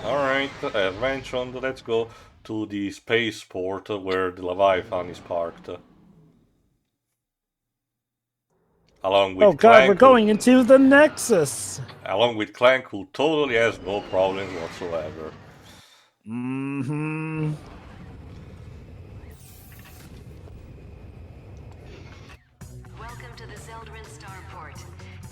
Alright, as mentioned, let's go to the spaceport where the Leviathan is parked. Along Oh with god, we're Clank, who, going into the Nexus! totally has no problems whatsoever. Mm-hmm. Welcome to the Zeldrin starport.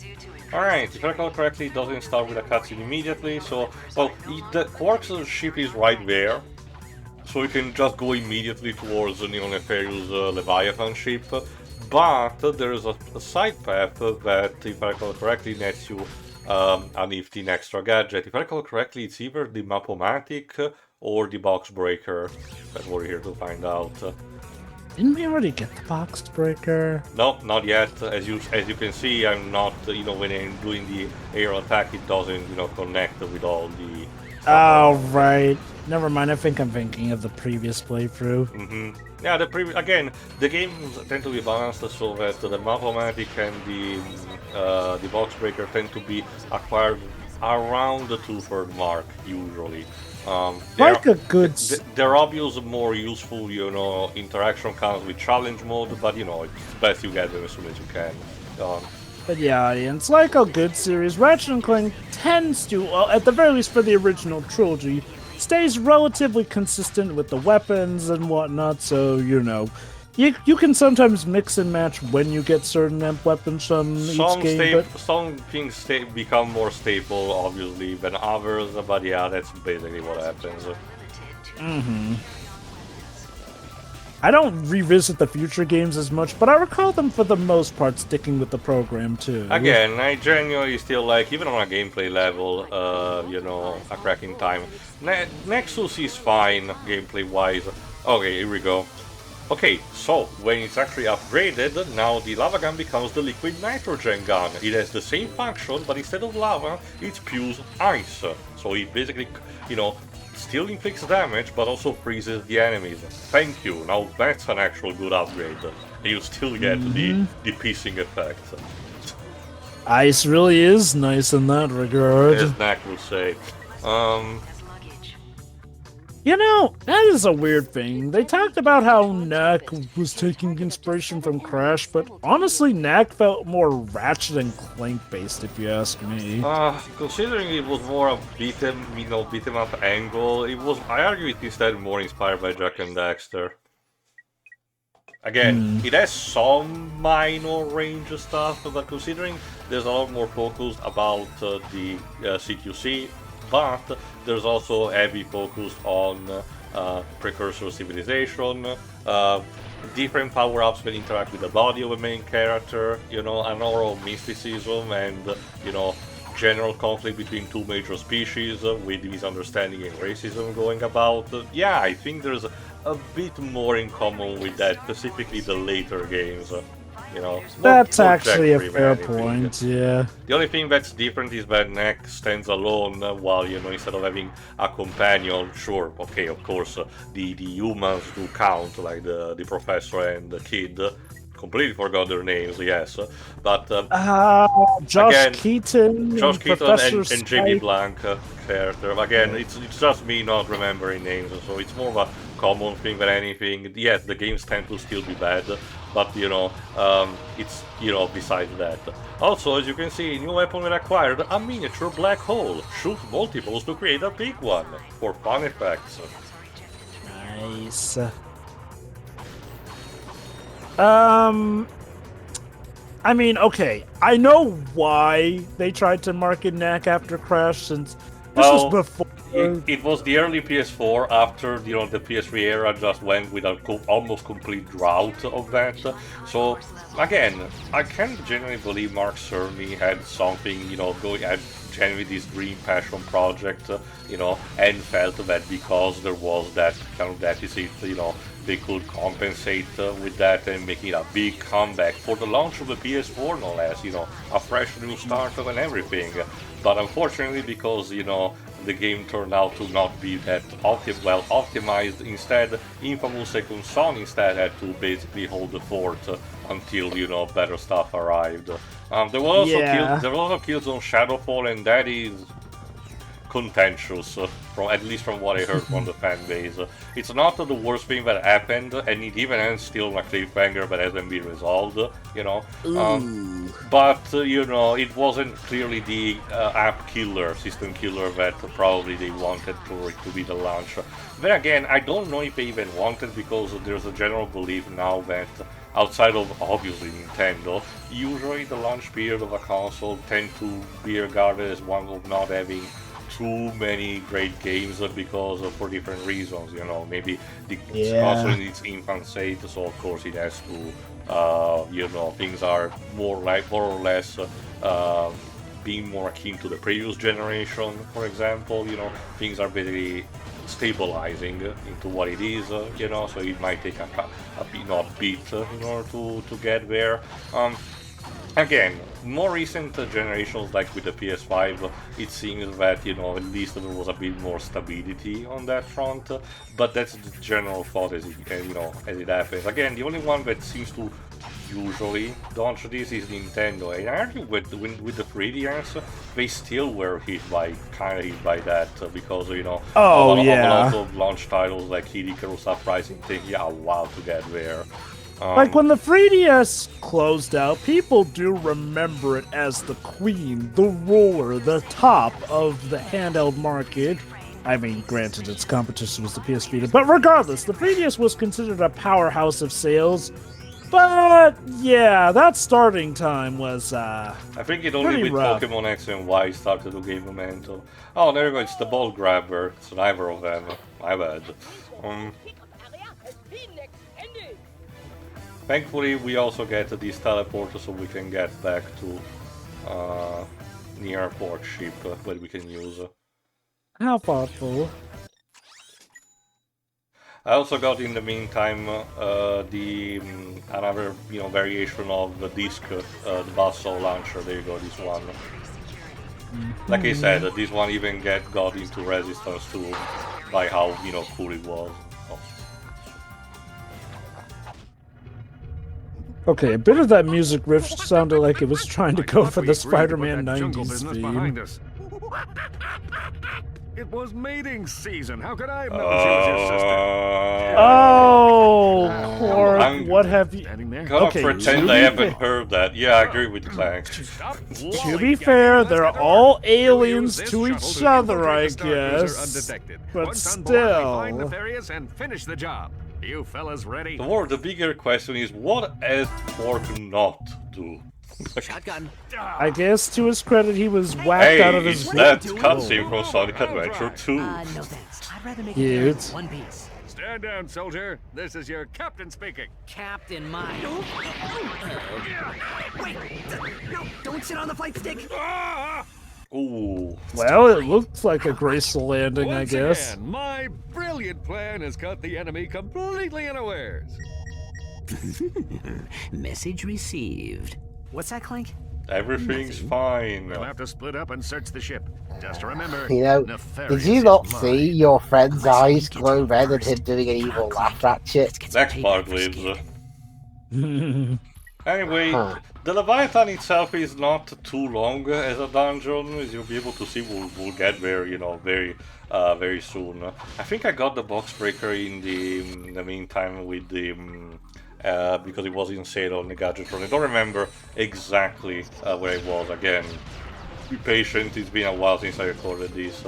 Due to Alright, increased if I recall training, correctly, it doesn't start with a cutscene immediately, so, well, the Quark's ship is right there, so you can just go immediately towards the Nefarious Leviathan ship, but there's a side path that, if I recall correctly, nets you a nifty extra gadget. If I recall correctly, it's either the Map-O-Matic or the Box Breaker, that we're here to find out. Didn't we already get the box breaker? No, not yet. As you can see, I'm not. When I'm doing the air attack, it doesn't connect with all the stuff Oh, around. right. Never mind, I think I'm thinking of the previous playthrough. Yeah, the games tend to be balanced so that the Map-O-Matic and the Box Breaker tend to be acquired around the 2/3 mark usually. Like a good... Their obvious more useful, interaction comes with challenge mode, but it's best you get them as soon as you can. But yeah, audience, like a good series, Ratchet and Clank tends to, well, at the very least for the original trilogy, stays relatively consistent with the weapons and whatnot, so, you can sometimes mix and match when you get certain weapons from each game, but... Some things become more stable, obviously, than others, but yeah, that's basically what happens. Mm-hmm. I don't revisit the future games as much, but I recall them for the most part sticking with the program too. Again, I genuinely still like, even on a gameplay level, a cracking time. Nexus is fine, gameplay-wise. Okay, here we go. Okay, so when it's actually upgraded, now the lava gun becomes the liquid nitrogen gun. It has the same function, but instead of lava, it spews ice. So it basically, still inflicts damage, but also freezes the enemies. Thank you, now that's an actual good upgrade. You still get the piecing effect. Ice really is nice in that regard. As Knack would say. luggage. That is a weird thing. They talked about how Knack was taking inspiration from Crash, but honestly, Knack felt more Ratchet and Clank based, if you ask me. Considering it was more a beat 'em up angle, I argue it instead more inspired by Jack and Daxter. Again, it has some minor range stuff, but considering there's a lot more focus about the CQC, but there's also heavy focus on precursor civilization, different power-ups that interact with the body of a main character, an oral mysticism, and general conflict between two major species with misunderstanding and racism going about. Yeah, I think there's a bit more in common with that, specifically the later games. That's more actually a tech-free than fair anything. point, yeah. The only thing that's different is that Neck stands alone, while, instead of having a companion, sure, okay, of course, the humans do count, like the professor and the kid. Completely forgot their names, yes. But Josh again, Keaton, Josh and Keaton Professor and Jamie Spike. Blanc character. Again, it's just me not remembering names, so it's more of a common thing than anything. Yes, the games tend to still be bad, but it's besides that. Also, as you can see, new weapon when acquired, a miniature black hole. Shoot multiples to create a big one for fun effects. Nice. I mean, okay, I know why they tried to market Knack after Crash, since this was before. It was the early PS4 after the PS3 era just went with a almost complete drought of that. So again, I can't genuinely believe Mark Cerny had something going at genuinely this dream passion project, and felt that because there was that kind of deficit, they could compensate with that and make it a big comeback for the launch of the PS4, no less, a fresh new start and everything. But unfortunately, because, the game turned out to not be that well optimized, instead, Infamous Second Son instead had to basically hold the fort until, better stuff arrived. There was also Killzone Shadowfall, and that is contentious, at least from what I heard from the fan base. It's not the worst thing that happened, and it even ends still on a cliffhanger that hasn't been resolved, you know. But, you know, it wasn't clearly the app killer, system killer that probably they wanted for it to be the launch. Then again, I don't know if they even wanted, because there's a general belief now that outside of obviously Nintendo, usually the launch period of a console tend to be regarded as one of not having too many great games because for different reasons, you know, maybe the console in its infant state, so of course it has to, you know, things are more or less being more akin to the previous generation, for example, you know, things are very stabilizing into what it is, you know, so it might take a bit in order to get there. Again, more recent generations, like with the PS5, it seems that, you know, at least there was a bit more stability on that front, but that's the general thought as it, you know, as it happens. Again, the only one that seems to usually launch this is Nintendo, and I argue with the 3DS, they still were kind of hit by that, because, you know, a lot of launch titles like Kid Icarus Uprising take a while to get there. Like when the 3DS closed out, people do remember it as the queen, the ruler, the top of the handheld market. I mean, granted, its competition was the PS Vita, but regardless, the 3DS was considered a powerhouse of sales. But yeah, that starting time was I think it only with rough. Pokemon X and Y started to gain momentum. Oh, there you go, it's the ball grabber. It's neither of them. My bad. Thankfully, we also get this teleporter so we can get back to the airport ship that we can use. How thoughtful. I also got in the meantime the another, you know, variation of the disc, the Buzzsaw launcher. There you go, this one. Like I said, this one even got into Resistance too, by how, you know, cool it was. Okay, a bit of that music riff sounded like it was trying to go for the Spider-Man 90s theme. It was mating season. How could I have known she was your sister? Oh, Qwark, what have you... Gotta pretend I haven't heard that. Yeah, I agree with Clank. To be fair, they're all aliens to each other, I guess. But still... Find Nefarious and finish the job. You fellas ready? The bigger question is, what has Qwark not do? Shotgun. I guess to his credit, he was whacked out of his... Hey, that cutscene from Sonic Adventure 2. No thanks. I'd rather make Cute. one piece. Stand down, soldier. This is your captain speaking. Captain mine. Wait, no, don't sit on the flight stick. Ooh. Well, it looks like a graceful landing, Once I guess. Again, my brilliant plan has caught the enemy completely unawares. Message received. What's that, Clank? Everything's fine. We'll have to split up and search the ship. Just remember, You know, Nefarious did you not is see mine. your friend's eyes glow red and him doing an evil laugh, Ratchet? Next part lives. Anyway, the Leviathan itself is not too long as a dungeon, as you'll be able to see. We'll get there, you know, very soon. I think I got the box breaker in the meantime with the because it was in sale on the Gadgetron. I don't remember exactly where it was. Again, be patient. It's been a while since I recorded this.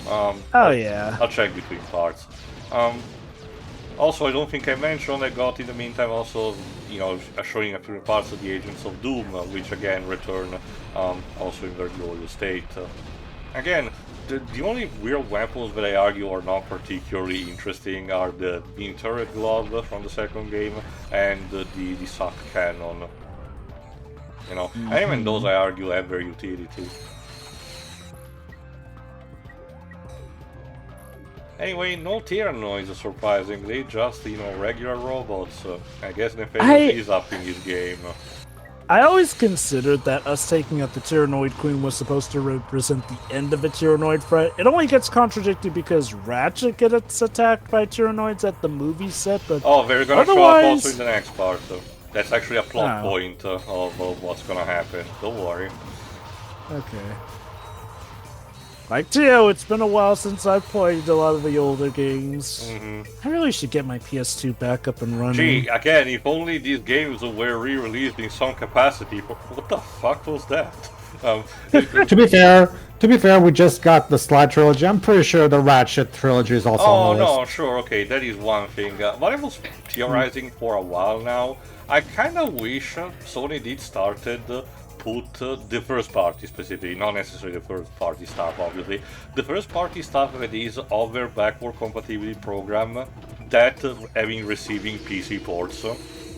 Oh yeah. I'll check between parts. Also, I don't think I mentioned, I got in the meantime also, you know, showing a few parts of the Agents of Doom, which again return also in their glorious state. Again, the only weird weapons that I argue are not particularly interesting are the turret glove from the second game and the suck cannon. You know, and even those I argue have their utility. Anyway, no Tyrannoids, surprisingly, just, you know, regular robots. I guess Nefarious is up in this game. I always considered that us taking out the Tyrannoid Queen was supposed to represent the end of a Tyrannoid threat. It only gets contradicted because Ratchet gets attacked by Tyrannoids at the movie set, but oh, they're gonna show up also in the next part. That's actually a plot point of what's gonna happen. Don't worry. Okay. Like Tio, it's been a while since I've played a lot of the older games. I really should get my PS2 back up and running. Gee, again, if only these games were re-released in some capacity. What the fuck was that? To be fair, we just got the Slide trilogy. I'm pretty sure the Ratchet trilogy is also on the list. No, sure, okay, that is one thing. What I was theorizing for a while now, I kind of wish Sony did started put the first party specifically, not necessarily the first party stuff obviously, the first party stuff that is of their backward compatibility program that having receiving PC ports.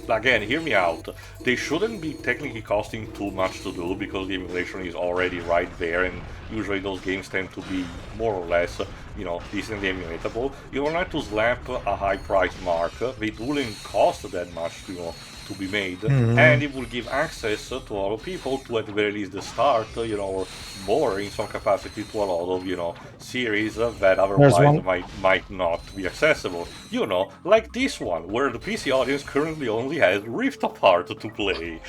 Again, hear me out, they shouldn't be technically costing too much to do because the emulation is already right there and usually those games tend to be more or less, you know, decently emulatable. You don't have to slap a high price mark, it wouldn't cost that much, you know, to be made, and it will give access to a lot of people to at the very least the start, you know, or more in some capacity to a lot of, you know, series that otherwise might not be accessible. You know, like this one, where the PC audience currently only has Rift Apart to play.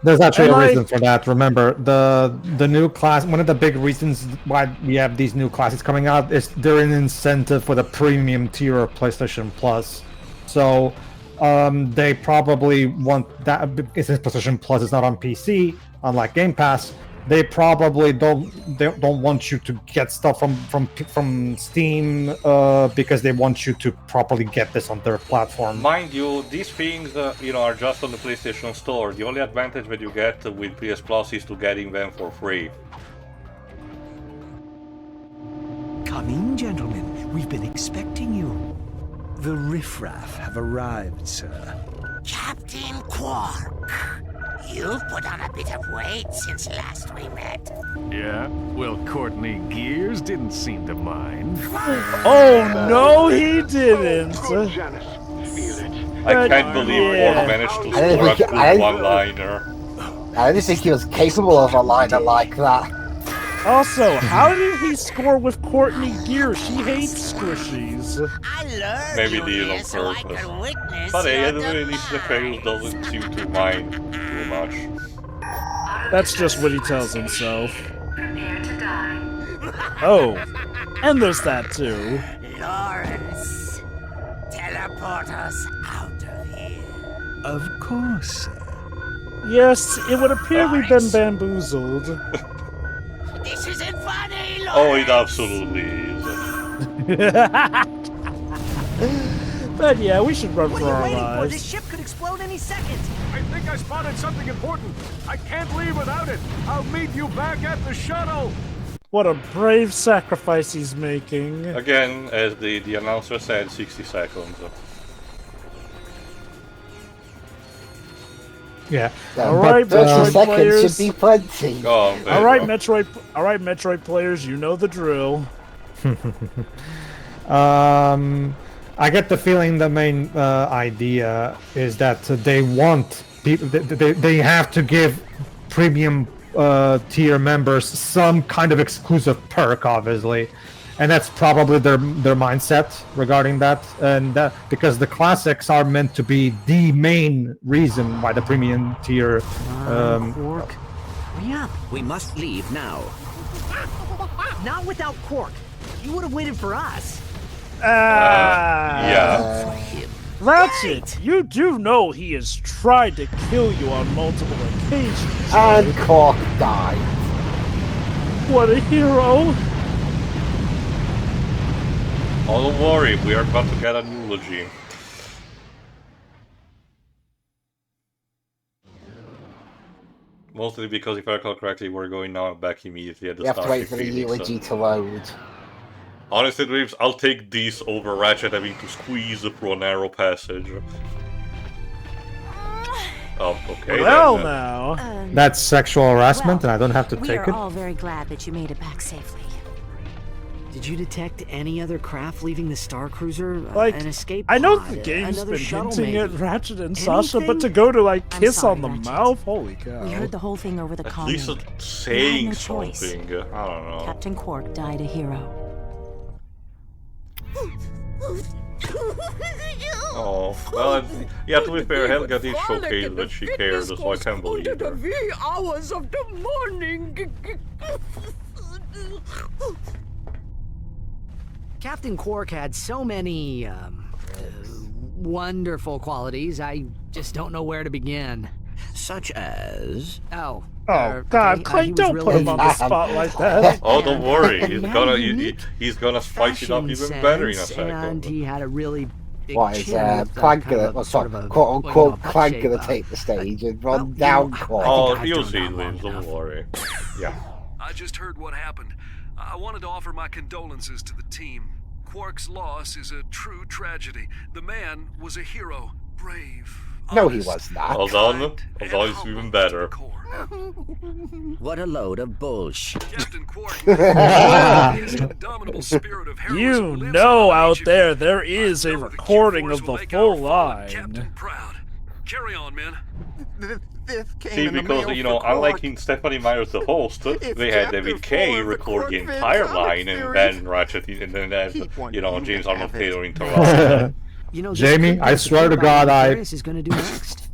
There's actually a reason for that. Remember, the new class, one of the big reasons why we have these new classes coming out is they're an incentive for the premium tier of PlayStation Plus. So they probably want that because PlayStation Plus is not on PC, unlike Game Pass. They probably don't want you to get stuff from Steam because they want you to properly get this on their platform. Mind you, these things you know, are just on the PlayStation Store. The only advantage that you get with PS Plus is to getting them for free. Come in, gentlemen. We've been expecting you. The riffraff have arrived, sir. Captain Qwark, you've put on a bit of weight since last we met. Yeah? Well, Courtney Gears didn't seem to mind. Oh no, he didn't. I can't believe Qwark managed to score a good one-liner. I didn't think he was capable of a liner like that. Also, how did he score with Courtney Gear? She hates squishies. I learned Maybe you did here on so I purpose. could witness But hey, your at the very least, Nefarious doesn't seem to mind too much. That's just what he tells himself. Prepare to die. Oh, and there's that too. Lawrence, teleport us out of here. Of course, sir. Yes, it would appear we've been bamboozled. This isn't funny, Lawrence! Oh, it absolutely is. But yeah, we should run What for are you our waiting for? lives. This ship could explode any second. I think I spotted something important. I can't leave without it. I'll meet you back at the shuttle. What a brave sacrifice he's making. Again, as the announcer said, 60 seconds. Yeah. All right, but 30 Metroid seconds players. should be plenty. Oh, there All you right, go. Metroid players, you know the drill. I get the feeling the main idea is that they want people. They have to give premium tier members some kind of exclusive perk, obviously, and that's probably their mindset regarding that. And because the classics are meant to be the main reason why the premium tier. Qwark, hurry up. We must leave now. Not without Qwark. You would have waited for us. Yeah. Ratchet, you do know he has tried to kill you on multiple occasions. And right? Qwark died. What a hero! Oh, don't worry, we are about to get a eulogy. Mostly because if I recall correctly, we're going now back immediately at the We have to start. wait for the eulogy to load. Honestly, Dreams, I'll take this over Ratchet having to squeeze through a narrow passage. Oh, okay. Well, then. now. That's sexual harassment, and I don't have to We take are it. all very glad that you made it back safely. Did you detect any other craft leaving the Star Cruiser? Like, An escape I know pod, the game's another been shuttle, hinting at maybe? Ratchet and Sasha, but Anything? to go to like I'm kiss sorry, on the Ratchet. mouth, holy cow! We heard the whole thing over the At comm. least We saying had no choice. something. I don't know. Captain Qwark died a hero. Oh, well, yeah, to be fair, Helga did showcase that she cared, so I can believe her. wee hours of the morning. Captain Qwark had so many, wonderful qualities, I just don't know where to begin. Such as? Oh. Oh God, he Clank, was don't really put him on the spot like that. Oh, don't worry. And He's gonna spice it up fashion even better in a sense, second. And he had a really big What is chin with, Clank kind gonna, of a what's sort up, of a, quote well, unquote, butt Clank shape, gonna take the stage and run well, down I Qwark? Oh, I've you'll done see, that long Liz, don't enough. worry. Yeah. I just heard what happened. I wanted to offer my condolences to the team. Qwark's loss is a true tragedy. The man was a hero, brave. No, he honest, was not. Hold on. kind, Hold and on, it's humble even to better. the core. What a load of bullshit. Captain Qwark, his indomitable spirit of heroism You lives know on in out each of there, you. there is I a know the recording Q-Force of will the make full our fallen line. Captain proud. Carry on, men. See, because, you know, unlike in Stephanie Meyer's The Host, they had David Kay record the entire line, and then Ratchet, and then had, you know, James Arnold Taylor interrupt. You know, this Jamie, could be I the swear to thing God, about what I- Nefarious is gonna do next.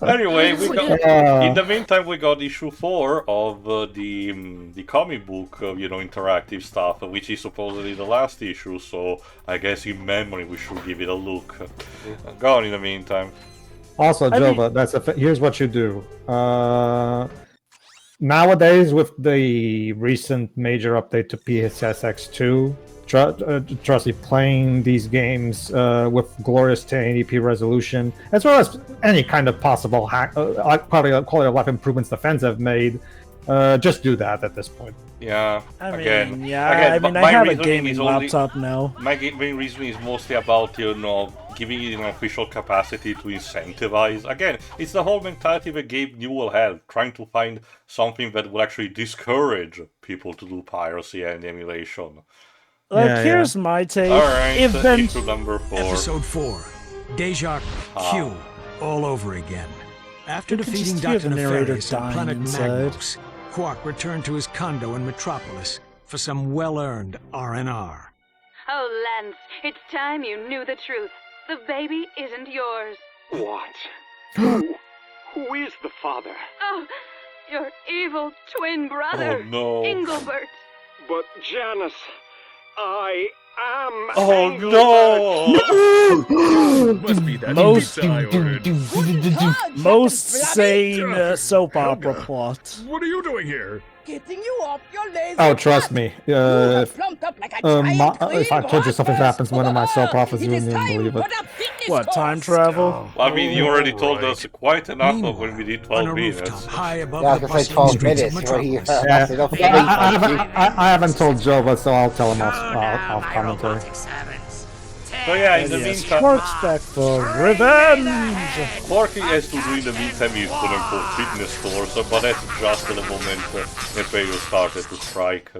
Anyway, we got, Uh. in the meantime, we got issue 4 of the comic book, you know, interactive stuff, which is supposedly the last issue, so I guess in memory we should give it a look. Go on in the meantime. Also, Jova, here's what you do. Nowadays, with the recent major update to PSSX2, trust me, playing these games with glorious 1080p resolution, as well as any kind of possible quality of life improvements the fans have made, just do that at this point. Yeah, I mean, again, yeah, I mean, I my have a reasoning gaming is only- laptop now. My main reason is mostly about, you know, giving it an official capacity to incentivize. Again, it's the whole mentality that Gabe Newell had, trying to find something that will actually discourage people to do piracy and emulation. Like, here's my take. Alright, Event issue number 4. Episode 4. Deja Q. All over again. After You can defeating just hear Dr. the narrator Nefarious on dying planet inside. Magnos, Qwark returned to his condo in Metropolis for some well-earned R&R. Oh, Lance, it's time you knew the truth. The baby isn't yours. What? Who is the father? Oh, your evil twin brother, Oh, no. Engelbert. But Janice, I am. Oh Engelbert. no! Must be that Most- pizza I ordered. most sane soap opera plot. What are you doing here? Getting you off your lazy Oh, trust me. If plumped up like a if I told you something happens in one of my soap operas, you wouldn't even believe it. What, time travel? I mean, you already told us quite enough Meanwhile, when we did on 12 a minutes. rooftop high above Yeah, I was the gonna say bustling 12 streets of minutes where he Metropolis. that's enough for me, I thank you. haven't told Jova, so I'll tell him off commentary. So yeah, in the Yes, meantime, Qwark's back for revenge! Qwark has to do in the meantime his quote-unquote fitness stores, but that's just at the moment Nefarious started to strike.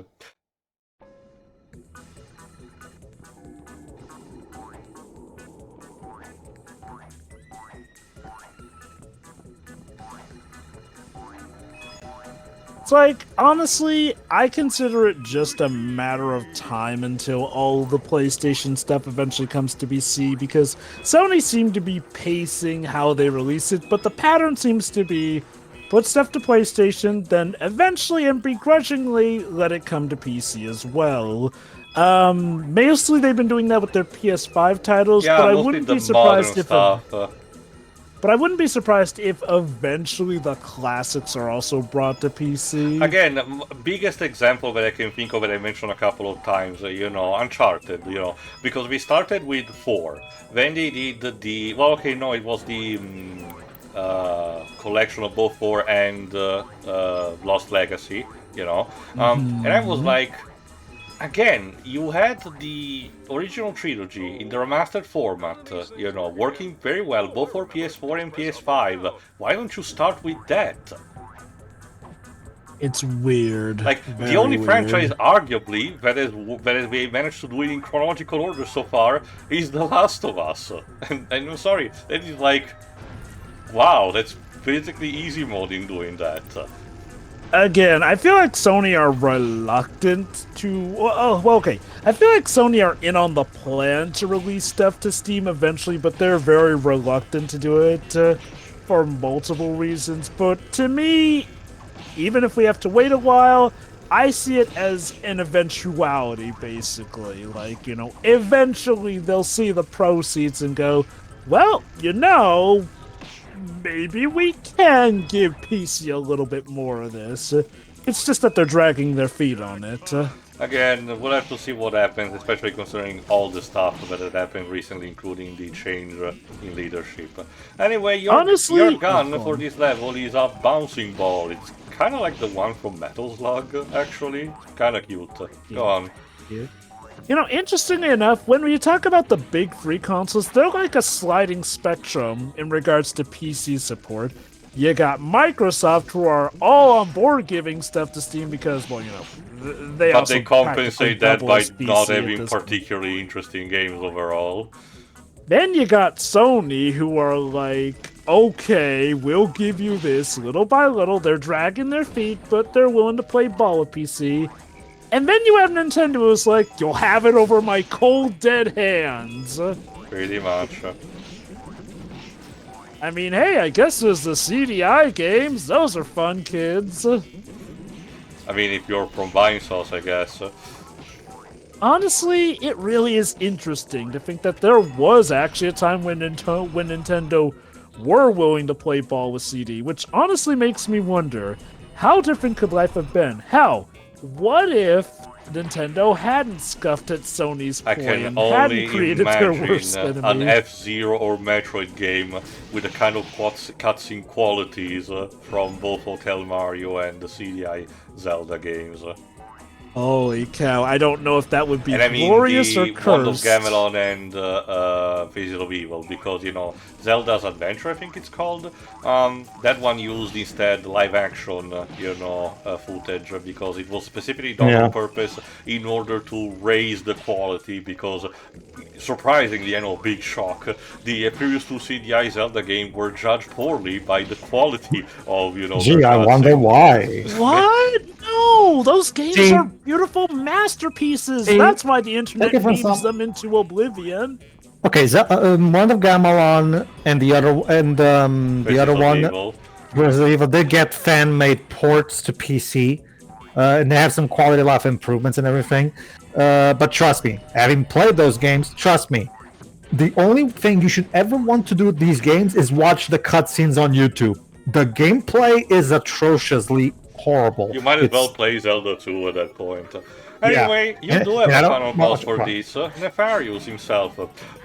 It's like, honestly, I consider it just a matter of time until all the PlayStation stuff eventually comes to PC, because Sony seemed to be pacing how they release it, but the pattern seems to be put stuff to PlayStation, then eventually and begrudgingly let it come to PC as well. Mostly they've been doing that with their PS5 titles, Yeah, but I mostly wouldn't the be surprised modern if stuff. but I wouldn't be surprised if eventually the classics are also brought to PC. Again, biggest example that I can think of that I mentioned a couple of times, you know, Uncharted, you know, because we started with 4, then they did the, well, okay, no, it was the collection of both 4 and Lost Legacy, you know, and I was like, again, you had the original trilogy in the remastered format, you know, working very well both for PS4 and PS5. Why don't you start with that? It's weird. Like, Very the only weird. franchise, arguably, that has we managed to do it in chronological order so far is The Last of Us. And I'm sorry, that is like, wow, that's basically easy mode in doing that. Again, I feel like Sony are reluctant to... well, okay. I feel like Sony are in on the plan to release stuff to Steam eventually, but they're very reluctant to do it for multiple reasons. But to me, even if we have to wait a while, I see it as an eventuality, basically. Like, you know, eventually they'll see the proceeds and go, well, you know, maybe we can give PC a little bit more of this. It's just that they're dragging their feet on it. Again, we'll have to see what happens, especially considering all the stuff that had happened recently, including the change in leadership. Anyway, your gun for this level is a bouncing ball. It's kind of like the one from Metal Slug, actually. Kind of cute. Go on. You know, interestingly enough, when we talk about the big three consoles, they're like a sliding spectrum in regards to PC support. You got Microsoft, who are all on board giving stuff to Steam because, well, you know, but they compensate that by not having particularly interesting games overall. Then you got Sony, who are like, okay, we'll give you this little by little. They're dragging their feet, but they're willing to play ball with PC. And then you have Nintendo, who's like, you'll have it over my cold, dead hands. Pretty much. I mean, hey, I guess there's the CDI games. Those are fun, kids. I mean, if you're from buying sauce, I guess. Honestly, it really is interesting to think that there was actually a time when Nintendo were willing to play ball with CD, which honestly makes me wonder, how different could life have been? Hell, what if Nintendo hadn't scuffed at Sony's I ploy can and only hadn't created their worst imagine enemy? an F-Zero or Metroid game with the kind of cutscene qualities from both Hotel Mario and the CDI Zelda games. Holy cow, I don't know if that would be and I mean glorious or the Wand of cursed. Gamelon and Faces of Evil, because, you know, Zelda's Adventure, I think it's called, that one used instead live action, footage, because it was specifically done on purpose in order to raise the quality, because surprisingly, I know, big shock, the previous two CDI Zelda games were judged poorly by the quality of, Gee, I wonder why. What? No, those games are beautiful masterpieces. That's why the internet beams them into oblivion. Okay, one of Gamelon and the other one, Resident Evil, did get fan-made ports to PC, and they have some quality of life improvements and everything. But trust me, having played those games, trust me, the only thing you should ever want to do with these games is watch the cutscenes on YouTube. The gameplay is atroцiously horrible. You might as well play Zelda 2 at that point. Anyway, you do have a final boss for this, Nefarious himself.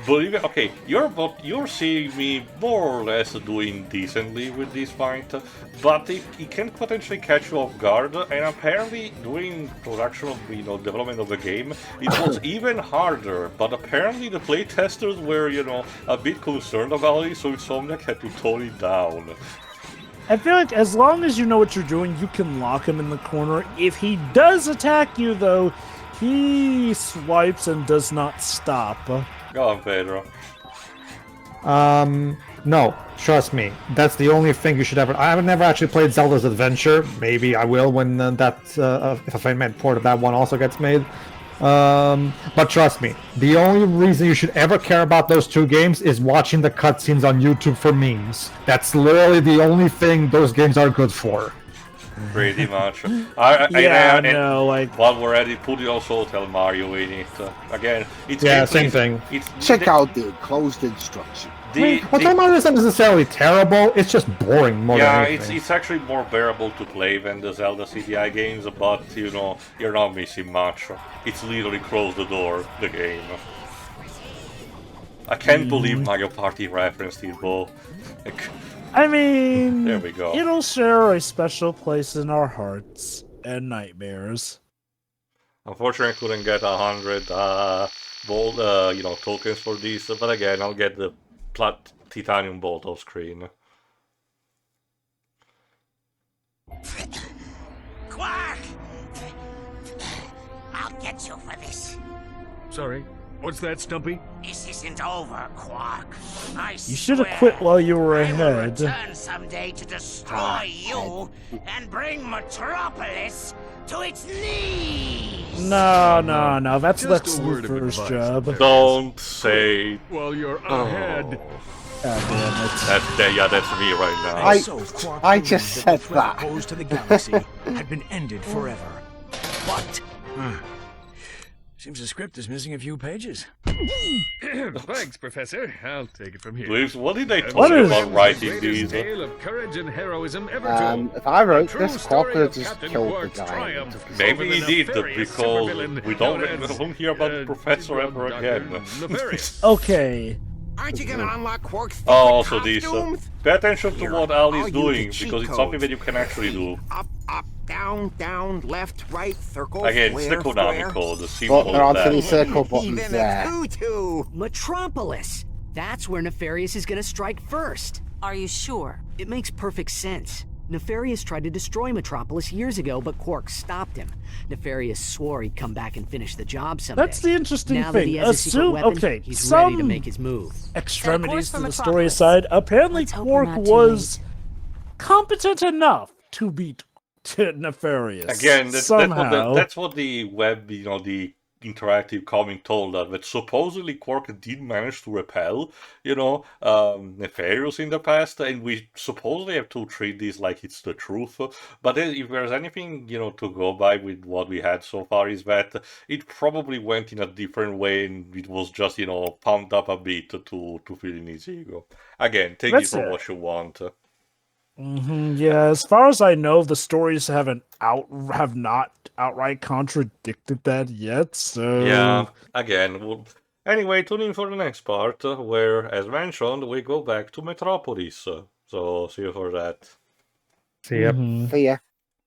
Believe it, okay, you're seeing me more or less doing decently with this fight, but it can potentially catch you off guard, and apparently during production of, development of the game, it was even harder, but apparently the playtesters were, a bit concerned about it, so Insomniac had to tone it down. I feel like as long as you know what you're doing, you can lock him in the corner. If he does attack you, though, he swipes and does not stop. Go on, Pedro. No, trust me. That's the only thing you should ever... I've never actually played Zelda's Adventure. Maybe I will when if a fan-made port of that one also gets made. But trust me, the only reason you should ever care about those two games is watching the cutscenes on YouTube for memes. That's literally the only thing those games are good for. Pretty much. While we're at it, put it also Hotel Mario in it. Again, it's same thing. Check out the closed instruction. Hotel Mario isn't necessarily terrible, it's just boring more than anything. It's actually more bearable to play than the Zelda CDI games, but, you're not missing much. It's literally close the door, the game. I can't believe Mario Party referenced it, though. I mean, there we go. It'll share a special place in our hearts and nightmares. Unfortunately, I couldn't get 100 tokens for this, but again, I'll get the titanium bolt off screen. Qwark! I'll get you for this. Sorry, what's that, Stumpy? This isn't over, Qwark. You should have quit while you were ahead. Return someday to destroy you and bring Metropolis to its knees. No. That's Lex Luthor's job. Don't say. Well, you're ahead. God damn it. That's me right now. I just said that. To the galaxy had been ended forever. What? Seems the script is missing a few pages. Thanks, Professor. I'll take it from here. Please, what did they talk about writing these? Tale of courage and heroism ever told. If I wrote True this, story Qwark would have of just Captain killed the Qwark's guy. triumph Maybe over he the did, nefarious because supervillain we known as, don't hear about the professor ever again. Nefarious. Okay. Aren't you gonna unlock Qwark's Oh, also these. costumes? Pay attention to what Ali I'll is use the doing, cheat because it's something codes. that you can actually do. Up, up, down, down, left, right, circle, Again, it's the square, Konami square. code, the simple But there aren't any as that. circle buttons Even there. a tutu. Metropolis! That's where Nefarious is gonna strike first. Are you sure? It makes perfect sense. Nefarious tried to destroy Metropolis years ago, but Qwark stopped him. Nefarious swore he'd come back and finish the job someday. That's the interesting now that he thing. has a secret Assume, weapon, okay, he's ready to some make his move. extremities for to the story Metropolis. aside, apparently Let's hope we're Qwark not too was competent enough to beat Nefarious. Again, somehow. that's what the web, the interactive comic told us, that supposedly Qwark did manage to repel, Nefarious in the past, and we supposedly have to treat this like it's the truth. But then if there's anything, to go by with what we had so far, is that it probably went in a different way, and it was just, pumped up a bit to fill in his ego. Again, take That's it for it. what you want. Yeah, as far as I know, the stories have not outright contradicted that yet. So Yeah, again, anyway, tune in for the next part, where, as mentioned, we go back to Metropolis. So, see you for that. See ya. Mhm. See ya.